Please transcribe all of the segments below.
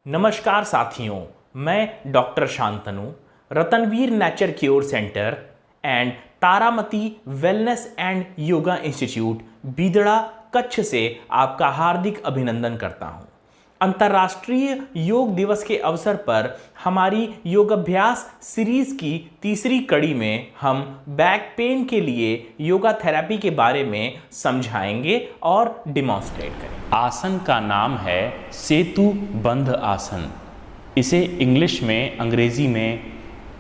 नमस्कार साथियों, मैं doctor Shantanu, Ratanveer nature cure centre and Taramati wellness and yoga institute Bidada Kutch से आपका हार्दिक अभिनंदन करता हूं। अंतर्राष्ट्रीय योग दिवस के अवसर पर हमारी योगाभ्यास सीरीज की तीसरी कड़ी में हम बैक पेन के लिए योगा थेरेपी के बारे में समझाएंगे और डिमॉन्स्ट्रेट करेंगे। आसन का नाम है सेतु बंध आसन। इसे इंग्लिश में, अंग्रेजी में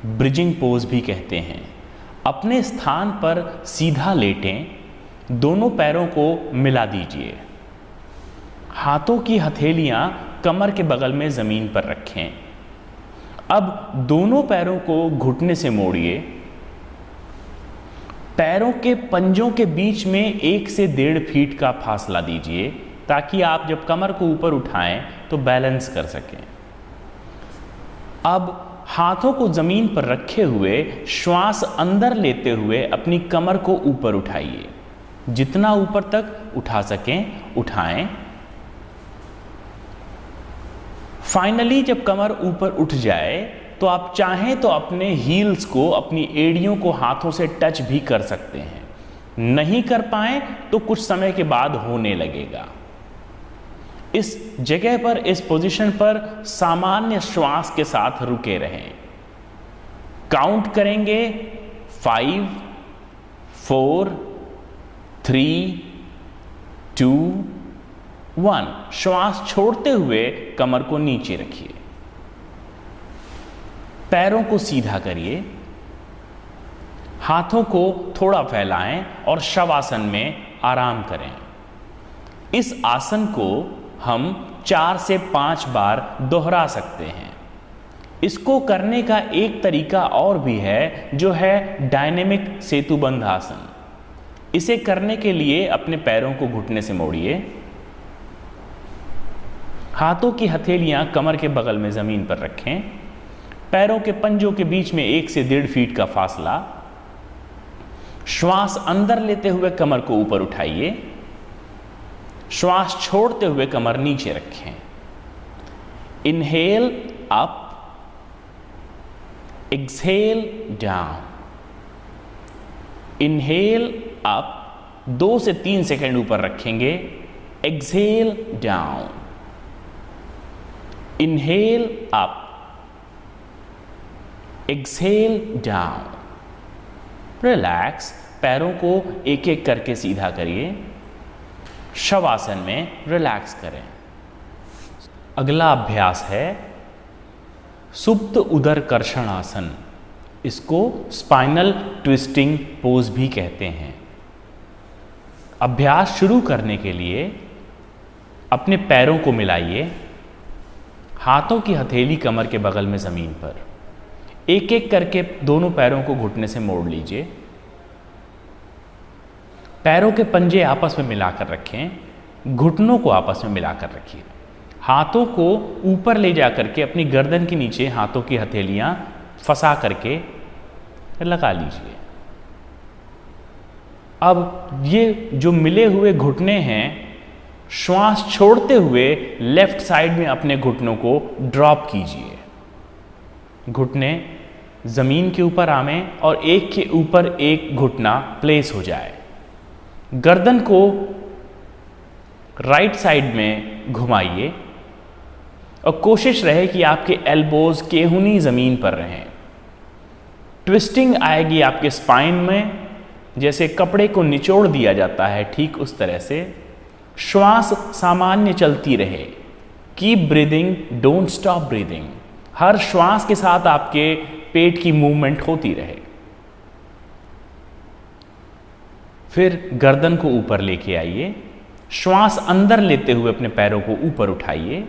ब्रिजिंग पोज भी कहते हैं। अपने स्थान पर सीधा लेटें, दोनों पैरों को मिला दीजिए, हाथों की हथेलियां कमर के बगल में जमीन पर रखें। अब दोनों पैरों को घुटने से मोड़िए, पैरों के पंजों के बीच में 1 से 1.5 फीट का फासला दीजिए ताकि आप जब कमर को ऊपर उठाएं तो बैलेंस कर सकें। अब हाथों को जमीन पर रखे हुए श्वास अंदर लेते हुए अपनी कमर को ऊपर उठाइए, जितना ऊपर तक उठा सकें उठाएं। फाइनली जब कमर ऊपर उठ जाए तो आप चाहें तो अपने हील्स को, अपनी एड़ियों को हाथों से टच भी कर सकते हैं। नहीं कर पाए तो कुछ समय के बाद होने लगेगा। इस जगह पर, इस पोजीशन पर सामान्य श्वास के साथ रुके रहें। काउंट करेंगे 5, 4, 3, 2, 1। श्वास छोड़ते हुए कमर को नीचे रखिए, पैरों को सीधा करिए, हाथों को थोड़ा फैलाएं और शवासन में आराम करें। इस आसन को हम 4 से 5 बार दोहरा सकते हैं। इसको करने का एक तरीका और भी है, जो है डायनेमिक सेतुबंध आसन। इसे करने के लिए अपने पैरों को घुटने से मोड़िए, हाथों की हथेलियां कमर के बगल में जमीन पर रखें, पैरों के पंजों के बीच में 1 से 1.5 फीट का फासला, श्वास अंदर लेते हुए कमर को ऊपर उठाइए, श्वास छोड़ते हुए कमर नीचे रखें। Inhale up, exhale down. Inhale up 2 से 3 सेकंड ऊपर रखेंगे, exhale down. Inhale up, exhale down. Relax, पैरों को एक एक करके सीधा करिए, शवासन में रिलैक्स करें। अगला अभ्यास है सुप्त उदर कर्षण आसन। इसको स्पाइनल ट्विस्टिंग पोज भी कहते हैं। अभ्यास शुरू करने के लिए अपने पैरों को मिलाइए, हाथों की हथेली कमर के बगल में जमीन पर, एक एक करके दोनों पैरों को घुटने से मोड़ लीजिए, पैरों के पंजे आपस में मिलाकर रखें, घुटनों को आपस में मिलाकर रखिए, हाथों को ऊपर ले जाकर के अपनी गर्दन के नीचे हाथों की हथेलियां फंसा करके लगा लीजिए। अब ये जो मिले हुए घुटने हैं, श्वास छोड़ते हुए लेफ्ट साइड में अपने घुटनों को ड्रॉप कीजिए। घुटने जमीन के ऊपर आवें और एक के ऊपर एक घुटना प्लेस हो जाए। गर्दन को राइट साइड में घुमाइए और कोशिश रहे कि आपके एल्बोज केहूनी जमीन पर रहें। ट्विस्टिंग आएगी आपके स्पाइन में, जैसे कपड़े को निचोड़ दिया जाता है, ठीक उस तरह से। श्वास सामान्य चलती रहे। Keep breathing, don't stop breathing. हर श्वास के साथ आपके पेट की मूवमेंट होती रहे। फिर गर्दन को ऊपर लेके आइए, श्वास अंदर लेते हुए अपने पैरों को ऊपर उठाइए।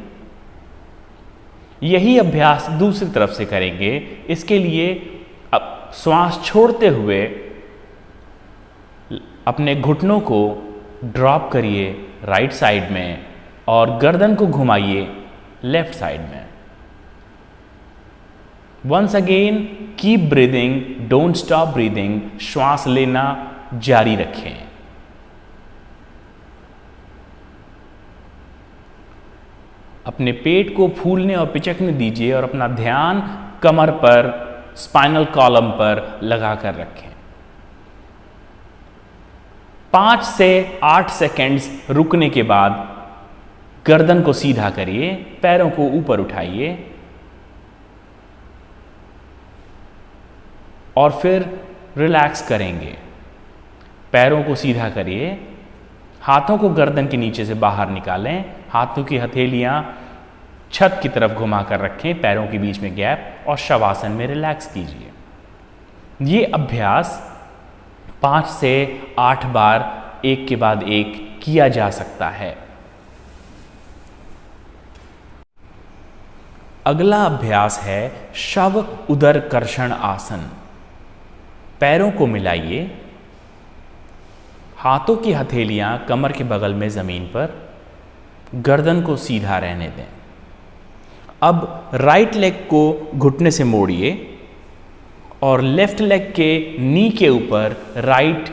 यही अभ्यास दूसरी तरफ से करेंगे। इसके लिए अब श्वास छोड़ते हुए अपने घुटनों को ड्रॉप करिए राइट साइड में और गर्दन को घुमाइए लेफ्ट साइड में। Once again, keep breathing, don't stop breathing. श्वास लेना जारी रखें। अपने पेट को फूलने और पिचकने दीजिए और अपना ध्यान कमर पर, स्पाइनल कॉलम पर लगा कर रखें। 5 से 8 सेकेंड्स रुकने के बाद गर्दन को सीधा करिए, पैरों को ऊपर उठाइए और फिर रिलैक्स करेंगे। पैरों को सीधा करिए, हाथों को गर्दन के नीचे से बाहर निकालें, हाथों की हथेलियां छत की तरफ घुमा कर रखें, पैरों के बीच में गैप, और शवासन में रिलैक्स कीजिए। ये अभ्यास 5 से 8 बार एक के बाद एक किया जा सकता है। अगला अभ्यास है शव उदरकर्षण आसन। पैरों को मिलाइए, हाथों की हथेलियां कमर के बगल में ज़मीन पर, गर्दन को सीधा रहने दें। अब राइट लेग को घुटने से मोड़िए और लेफ्ट लेग के नी के ऊपर राइट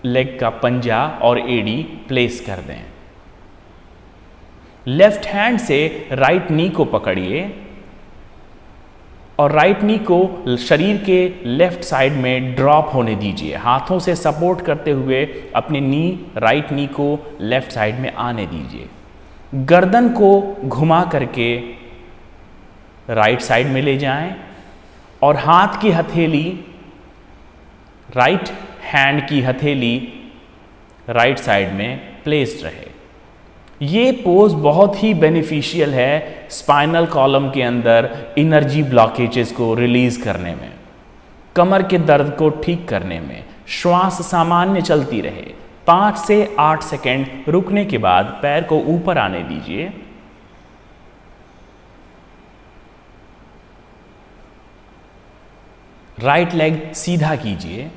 लेग का पंजा और एड़ी प्लेस कर दें। लेफ्ट हैंड से राइट नी को पकड़िए और राइट नी को शरीर के लेफ्ट साइड में ड्रॉप होने दीजिए। हाथों से सपोर्ट करते हुए अपने राइट नी को लेफ्ट साइड में आने दीजिए। गर्दन को घुमा करके राइट साइड में ले जाएं और हाथ की हथेली, राइट हैंड की हथेली राइट साइड में प्लेस्ड रहे। ये पोज बहुत ही बेनिफिशियल है स्पाइनल कॉलम के अंदर एनर्जी ब्लॉकेजेस को रिलीज करने में, कमर के दर्द को ठीक करने में। श्वास सामान्य चलती रहे। 5 से 8 सेकेंड रुकने के बाद पैर को ऊपर आने दीजिए। राइट लेग सीधा कीजिए,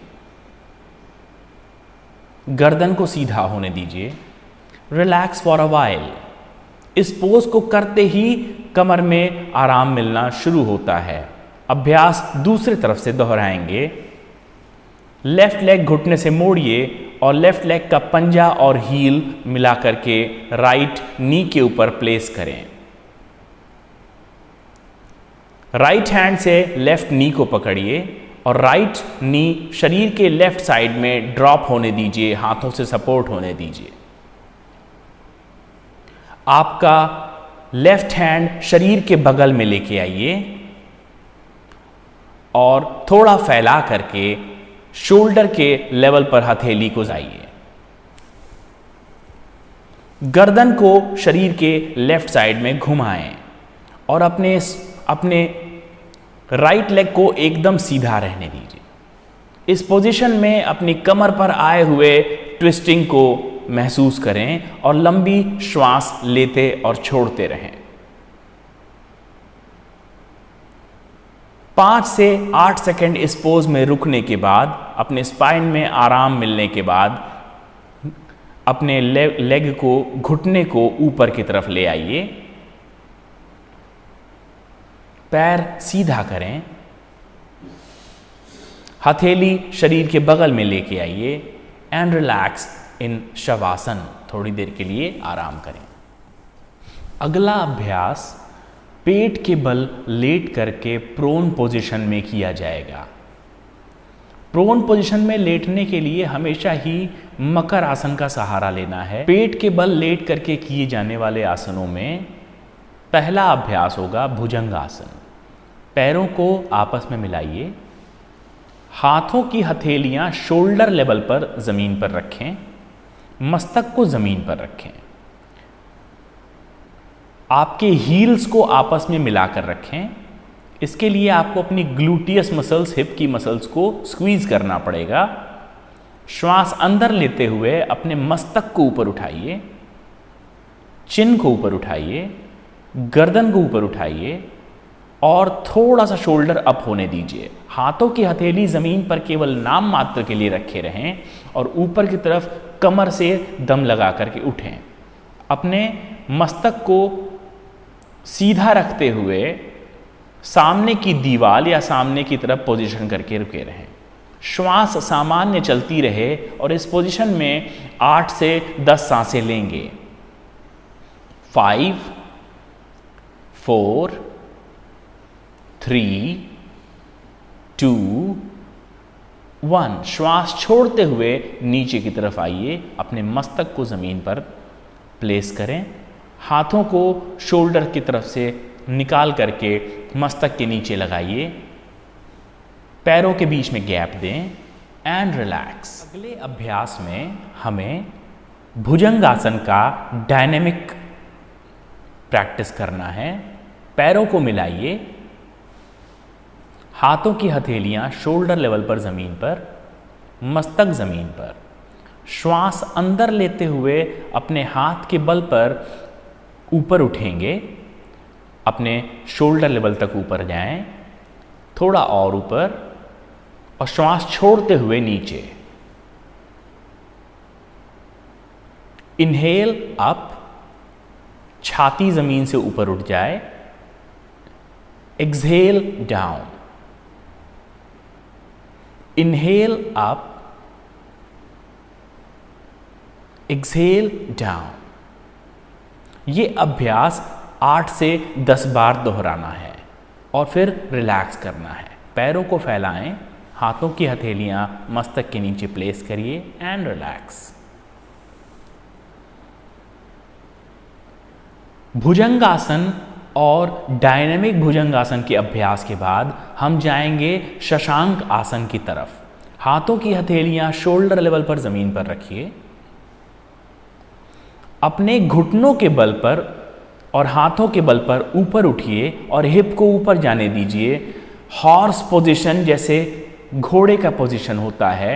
गर्दन को सीधा होने दीजिए। Relax for a while. इस पोज को करते ही कमर में आराम मिलना शुरू होता है। अभ्यास दूसरी तरफ से दोहराएंगे। लेफ्ट लेग घुटने से मोड़िए और लेफ्ट लेग का पंजा और हील मिला करके राइट नी के ऊपर प्लेस करें। राइट हैंड से लेफ्ट नी को पकड़िए और राइट नी शरीर के लेफ्ट साइड में ड्रॉप होने दीजिए, हाथों से सपोर्ट होने दीजिए। आपका लेफ्ट हैंड शरीर के बगल में लेके आइए और थोड़ा फैला करके शोल्डर के लेवल पर हथेली को जाइए। गर्दन को शरीर के लेफ्ट साइड में घुमाएं और अपने राइट लेग को एकदम सीधा रहने दीजिए। इस पोजीशन में अपनी कमर पर आए हुए ट्विस्टिंग को महसूस करें और लंबी श्वास लेते और छोड़ते रहें। 5 से 8 सेकेंड इस पोज में रुकने के बाद, अपने स्पाइन में आराम मिलने के बाद, अपने लेग को, घुटने को ऊपर की तरफ ले आइए। पैर सीधा करें, हथेली शरीर के बगल में लेके आइए एंड रिलैक्स इन शवासन। थोड़ी देर के लिए आराम करें। अगला अभ्यास पेट के बल लेट करके प्रोन पोजीशन में किया जाएगा। प्रोन पोजीशन में लेटने के लिए हमेशा ही मकर आसन का सहारा लेना है। पेट के बल लेट करके किए जाने वाले आसनों में पहला अभ्यास होगा भुजंग आसन। पैरों को आपस में मिलाइए, हाथों की हथेलियां शोल्डर लेवल पर जमीन पर रखें, मस्तक को जमीन पर रखें। आपके हील्स को आपस में मिलाकर रखें। इसके लिए आपको अपनी ग्लूटियस मसल्स, हिप की मसल्स को स्क्वीज करना पड़ेगा। श्वास अंदर लेते हुए अपने मस्तक को ऊपर उठाइए, चिन को ऊपर उठाइए, गर्दन को ऊपर उठाइए और थोड़ा सा शोल्डर अप होने दीजिए। हाथों की हथेली जमीन पर केवल नाम मात्र के लिए रखे रहें और ऊपर की तरफ कमर से दम लगा करके उठें। अपने मस्तक को सीधा रखते हुए सामने की दीवार या सामने की तरफ पोजीशन करके रुके रहें। श्वास सामान्य चलती रहे और इस पोजीशन में 8 से 10 सांसें लेंगे। 5, 4 3 2 1। श्वास छोड़ते हुए नीचे की तरफ आइए, अपने मस्तक को ज़मीन पर प्लेस करें, हाथों को शोल्डर की तरफ से निकाल करके मस्तक के नीचे लगाइए, पैरों के बीच में गैप दें एंड रिलैक्स। अगले अभ्यास में हमें भुजंगासन का डायनेमिक प्रैक्टिस करना है। पैरों को मिलाइए, हाथों की हथेलियां शोल्डर लेवल पर ज़मीन पर, मस्तक ज़मीन पर। श्वास अंदर लेते हुए अपने हाथ के बल पर ऊपर उठेंगे, अपने शोल्डर लेवल तक ऊपर जाएं, थोड़ा और ऊपर, और श्वास छोड़ते हुए नीचे। इनहेल अप, छाती ज़मीन से ऊपर उठ जाए, exhale down. Inhale up, exhale down. ये अभ्यास 8 से 10 बार दोहराना है और फिर रिलैक्स करना है। पैरों को फैलाएं, हाथों की हथेलियां मस्तक के नीचे प्लेस करिए एंड रिलैक्स। भुजंगासन और डायनेमिक भुजंगासन के अभ्यास के बाद हम जाएंगे शशांक आसन की तरफ। हाथों की हथेलियां शोल्डर लेवल पर ज़मीन पर रखिए, अपने घुटनों के बल पर और हाथों के बल पर ऊपर उठिए और हिप को ऊपर जाने दीजिए। हॉर्स पोजीशन, जैसे घोड़े का पोजीशन होता है,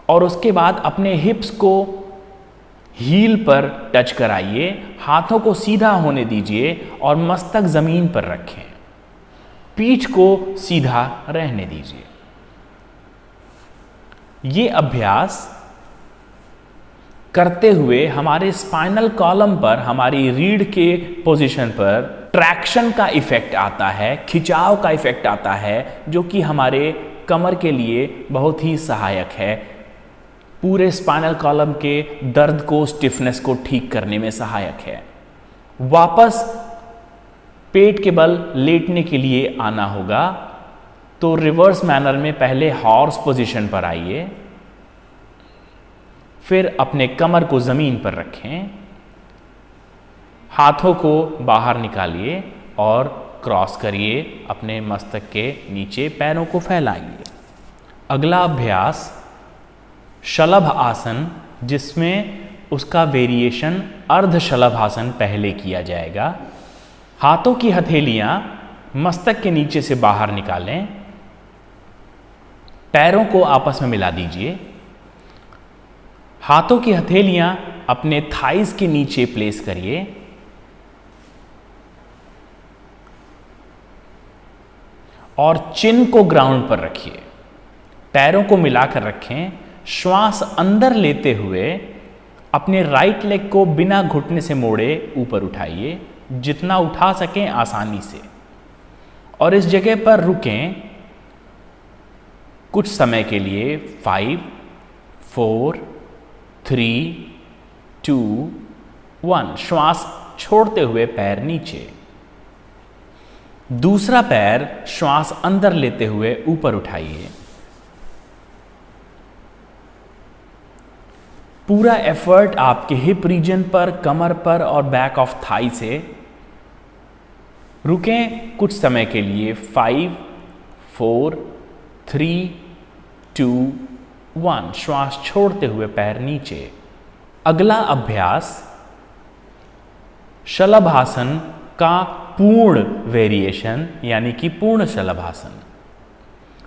और उसके बाद अपने हिप्स को हील पर टच कराइए, हाथों को सीधा होने दीजिए और मस्तक ज़मीन पर रखें, पीठ को सीधा रहने दीजिए। ये अभ्यास करते हुए हमारे स्पाइनल कॉलम पर, हमारी रीढ़ के पोजीशन पर ट्रैक्शन का इफेक्ट आता है, खिंचाव का इफेक्ट आता है, जो कि हमारे कमर के लिए बहुत ही सहायक है। पूरे स्पाइनल कॉलम के दर्द को, स्टिफनेस को ठीक करने में सहायक है। वापस पेट के बल लेटने के लिए आना होगा, तो रिवर्स मैनर में पहले हॉर्स पोजीशन पर आइए, फिर अपने कमर को ज़मीन पर रखें, हाथों को बाहर निकालिए और क्रॉस करिए अपने मस्तक के नीचे, पैरों को फैलाइए। अगला अभ्यास शलभ आसन, जिसमें उसका वेरिएशन अर्ध शलभ आसन पहले किया जाएगा। हाथों की हथेलियां मस्तक के नीचे से बाहर निकालें, पैरों को आपस में मिला दीजिए, हाथों की हथेलियां अपने थाइज के नीचे प्लेस करिए, और चिन को ग्राउंड पर रखिए, पैरों को मिलाकर रखें। श्वास अंदर लेते हुए अपने राइट लेग को बिना घुटने से मोड़े ऊपर उठाइए, जितना उठा सकें आसानी से, और इस जगह पर रुकें कुछ समय के लिए। 5 4 3 2 1। श्वास छोड़ते हुए पैर नीचे, दूसरा पैर श्वास अंदर लेते हुए ऊपर उठाइए। पूरा एफर्ट आपके हिप रीजन पर, कमर पर और बैक ऑफ थाई से। रुकें कुछ समय के लिए। 5 4 3 2 1। श्वास छोड़ते हुए पैर नीचे। अगला अभ्यास शलभासन का पूर्ण वेरिएशन, यानी कि पूर्ण शलभासन।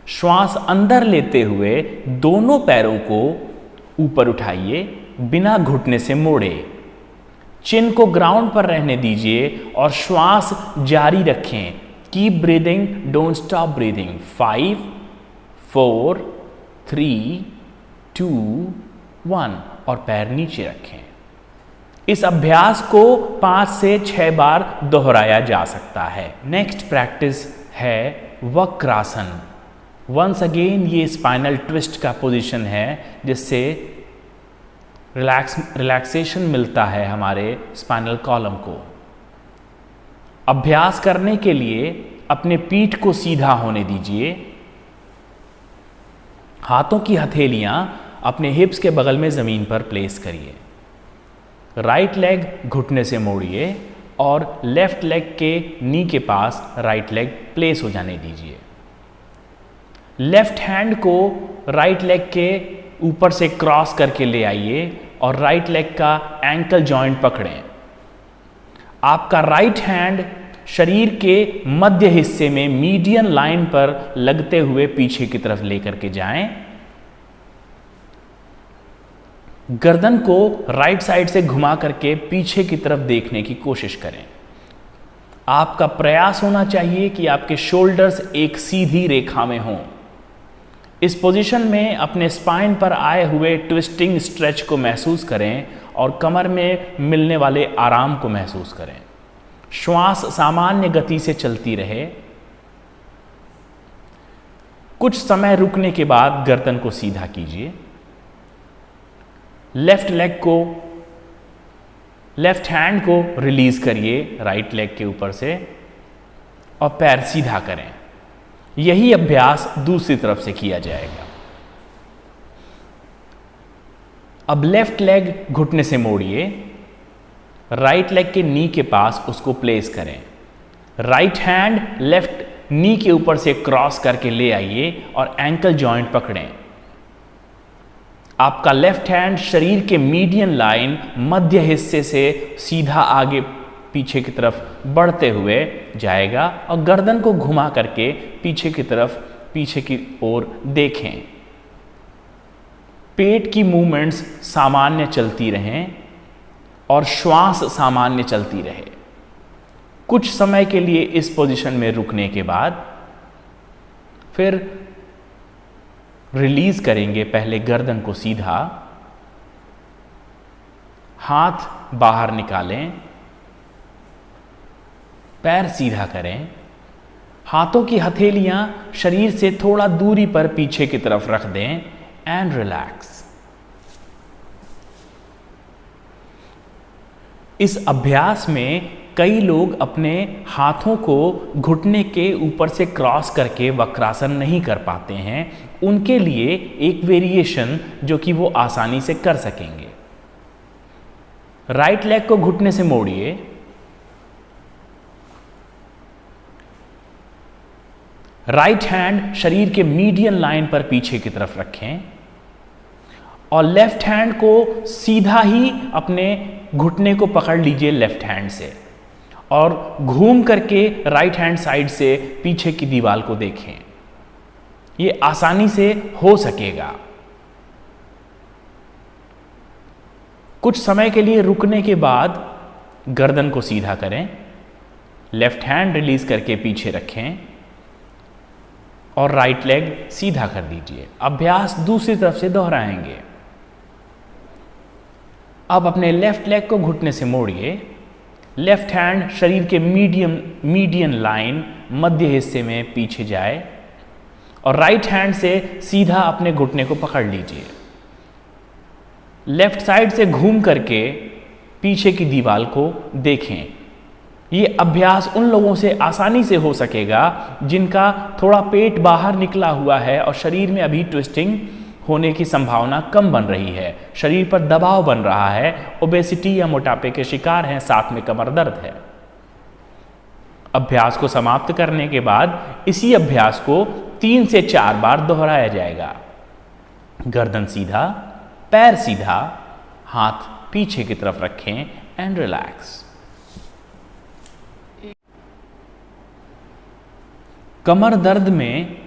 श्वास अंदर लेते हुए दोनों पैरों को ऊपर उठाइए, बिना घुटने से मोड़े, चिन को ग्राउंड पर रहने दीजिए और श्वास जारी रखें। Keep breathing, don't stop breathing. 5 4 3 2 1 और पैर नीचे रखें। इस अभ्यास को 5 से 6 बार दोहराया जा सकता है। नेक्स्ट प्रैक्टिस है वक्रासन। वंस अगेन ये स्पाइनल ट्विस्ट का पोजीशन है, जिससे रिलैक्सेशन मिलता है हमारे स्पाइनल कॉलम को। अभ्यास करने के लिए अपने पीठ को सीधा होने दीजिए। हाथों की हथेलियां अपने हिप्स के बगल में ज़मीन पर प्लेस करिए। राइट लेग घुटने से मोड़िए और लेफ्ट लेग के नी के पास राइट लेग प्लेस हो जाने दीजिए। लेफ्ट हैंड को राइट लेग के ऊपर से क्रॉस करके ले आइए और राइट लेग का एंकल जॉइंट पकड़ें। आपका राइट हैंड शरीर के मध्य हिस्से में मीडियन लाइन पर लगते हुए पीछे की तरफ लेकर के जाएं। गर्दन को राइट साइड से घुमा करके पीछे की तरफ देखने की कोशिश करें। आपका प्रयास होना चाहिए कि आपके शोल्डर्स एक सीधी रेखा में हों। इस पोजीशन में अपने स्पाइन पर आए हुए ट्विस्टिंग स्ट्रेच को महसूस करें और कमर में मिलने वाले आराम को महसूस करें। श्वास सामान्य गति से चलती रहे। कुछ समय रुकने के बाद गर्दन को सीधा कीजिए। लेफ्ट हैंड को रिलीज करिए राइट लेग के ऊपर से और पैर सीधा करें। यही अभ्यास दूसरी तरफ से किया जाएगा। अब लेफ्ट लेग घुटने से मोड़िए, राइट लेग के नी के पास उसको प्लेस करें। राइट हैंड लेफ्ट नी के ऊपर से क्रॉस करके ले आइए और एंकल जॉइंट पकड़ें। आपका लेफ्ट हैंड शरीर के मीडियन लाइन मध्य हिस्से से सीधा आगे पीछे की तरफ बढ़ते हुए जाएगा और गर्दन को घुमा करके पीछे की ओर देखें। पेट की मूवमेंट्स सामान्य चलती रहें और श्वास सामान्य चलती रहे। कुछ समय के लिए इस पोजीशन में रुकने के बाद फिर रिलीज करेंगे। पहले गर्दन को सीधा, हाथ बाहर निकालें, पैर सीधा करें। हाथों की हथेलियां शरीर से थोड़ा दूरी पर पीछे की तरफ रख दें एंड रिलैक्स। इस अभ्यास में कई लोग अपने हाथों को घुटने के ऊपर से क्रॉस करके वक्रासन नहीं कर पाते हैं। उनके लिए एक वेरिएशन जो कि वो आसानी से कर सकेंगे। राइट लेग को घुटने से मोड़िए, राइट हैंड शरीर के मीडियन लाइन पर पीछे की तरफ रखें और लेफ्ट हैंड को सीधा ही अपने घुटने को पकड़ लीजिए लेफ्ट हैंड से और घूम करके राइट हैंड साइड से पीछे की दीवार को देखें। ये आसानी से हो सकेगा। कुछ समय के लिए रुकने के बाद गर्दन को सीधा करें, लेफ्ट हैंड रिलीज करके पीछे रखें और राइट लेग सीधा कर दीजिए। अभ्यास दूसरी तरफ से दोहराएंगे। अब अपने लेफ्ट लेग को घुटने से मोड़िए, लेफ्ट हैंड शरीर के मीडियन लाइन मध्य हिस्से में पीछे जाए और राइट हैंड से सीधा अपने घुटने को पकड़ लीजिए। लेफ्ट साइड से घूम करके पीछे की दीवार को देखें। ये अभ्यास उन लोगों से आसानी से हो सकेगा जिनका थोड़ा पेट बाहर निकला हुआ है और शरीर में अभी ट्विस्टिंग होने की संभावना कम बन रही है, शरीर पर दबाव बन रहा है, ओबेसिटी या मोटापे के शिकार हैं, साथ में कमर दर्द है। अभ्यास को समाप्त करने के बाद इसी अभ्यास को 3 से 4 बार दोहराया जाएगा। गर्दन सीधा, पैर सीधा, हाथ पीछे की तरफ रखें एंड रिलैक्स। कमर दर्द में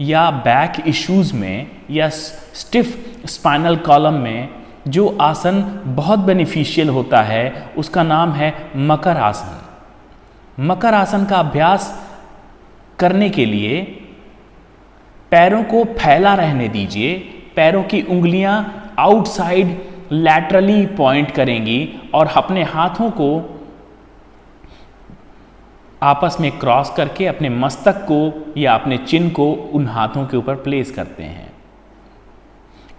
या बैक इश्यूज में या स्टिफ स्पाइनल कॉलम में जो आसन बहुत बेनिफिशियल होता है उसका नाम है मकर आसन। मकर आसन का अभ्यास करने के लिए पैरों को फैला रहने दीजिए। पैरों की उंगलियां आउटसाइड लैटरली पॉइंट करेंगी और अपने हाथों को आपस में क्रॉस करके अपने मस्तक को या अपने चिन को उन हाथों के ऊपर प्लेस करते हैं।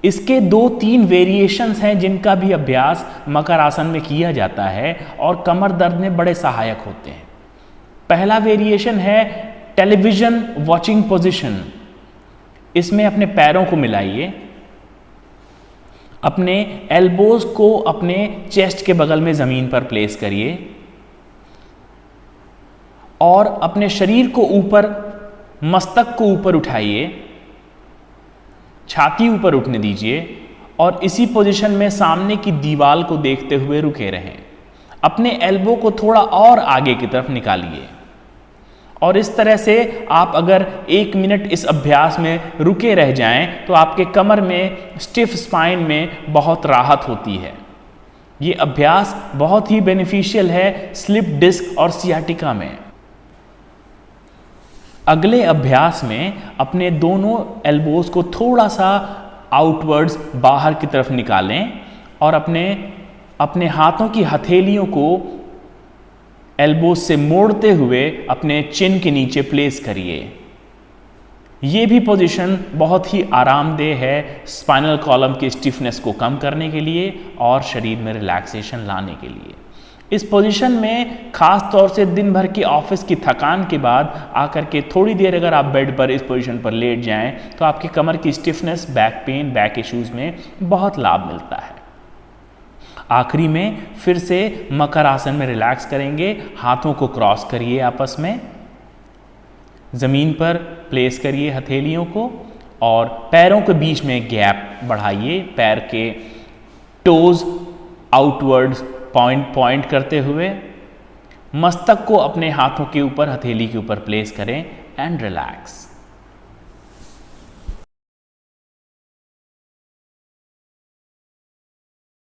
इसके 2-3 वेरिएशंस हैं जिनका भी अभ्यास मकर आसन में किया जाता है और कमर दर्द में बड़े सहायक होते हैं। पहला वेरिएशन है टेलीविजन वॉचिंग पोजीशन। इसमें अपने पैरों को मिलाइए, अपने एल्बोज को अपने चेस्ट के बगल में ज़मीन पर प्लेस करिए और अपने शरीर को ऊपर, मस्तक को ऊपर उठाइए, छाती ऊपर उठने दीजिए और इसी पोजीशन में सामने की दीवार को देखते हुए रुके रहें। अपने एल्बो को थोड़ा और आगे की तरफ निकालिए और इस तरह से आप अगर 1 मिनट इस अभ्यास में रुके रह जाएं तो आपके कमर में, स्टिफ स्पाइन में बहुत राहत होती है। ये अभ्यास बहुत ही बेनिफिशियल है स्लिप डिस्क और सियाटिका में। अगले अभ्यास में अपने दोनों एल्बोज को थोड़ा सा आउटवर्ड्स बाहर की तरफ निकालें और अपने हाथों की हथेलियों को एल्बोज से मोड़ते हुए अपने चिन के नीचे प्लेस करिए। ये भी पोजीशन बहुत ही आरामदेह है स्पाइनल कॉलम की स्टिफनेस को कम करने के लिए और शरीर में रिलैक्सेशन लाने के लिए। इस पोजीशन में खास तौर से दिन भर की ऑफिस की थकान के बाद आकर के थोड़ी देर अगर आप बेड पर इस पोजीशन पर लेट जाएं तो आपकी कमर की stiffness, back pain, back issues में बहुत लाभ मिलता है। आखिरी में फिर से मकर आसन में रिलैक्स करेंगे। हाथों को क्रॉस करिए, आपस में जमीन पर प्लेस करिए हथेलियों को और पैरों के बीच में गैप बढ़ाइए। पैर के टोज आउटवर्ड्स पॉइंट करते हुए मस्तक को अपने हाथों के ऊपर, हथेली के ऊपर प्लेस करें एंड रिलैक्स।